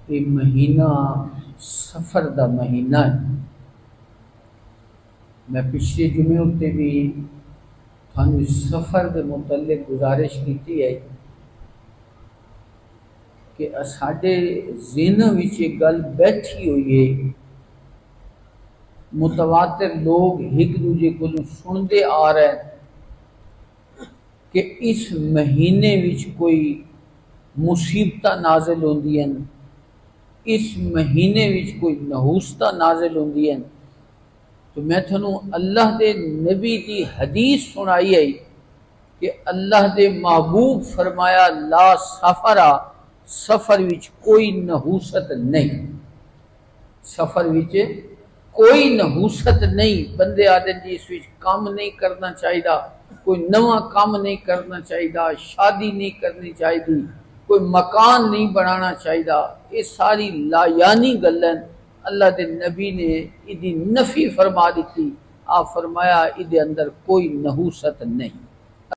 یہ مہینہ سفر دا مہینہ ہے۔ میں پچھلے جمعے اتنے بھی تھانوں سفر دے متعلق گزارش کی ہے کہ ساڈے ذہن وچ ایک گل بیٹھی ہوئی ہے، متواتر لوگ ایک دوجے کو سنتے آ رہے ہیں کہ اس مہینے وچ کوئی مصیبتاں نازل ہوندی ہیں، اس مہینے وچ کوئی نحوستاں نازل ہوندی ہیں۔ تو میں تھانوں اللہ دے نبی دی حدیث سنائی ہے کہ اللہ دے محبوب فرمایا لا سفرا، سفر وچ کوئی نحوست نہیں، سفر وچ کوئی نحوست نہیں۔ بندے آدھے جی اس وچ کام نہیں کرنا چاہیے، کوئی نواں کام نہیں کرنا چاہیے، شادی نہیں کرنی چاہیے، کوئی مکان نہیں بنانا چاہیے، یہ ساری لا یعنی گلیں اللہ دے نبی نے ادھی نفی فرما دیتی۔ آپ فرمایا ادھے اندر کوئی نحوست نہیں۔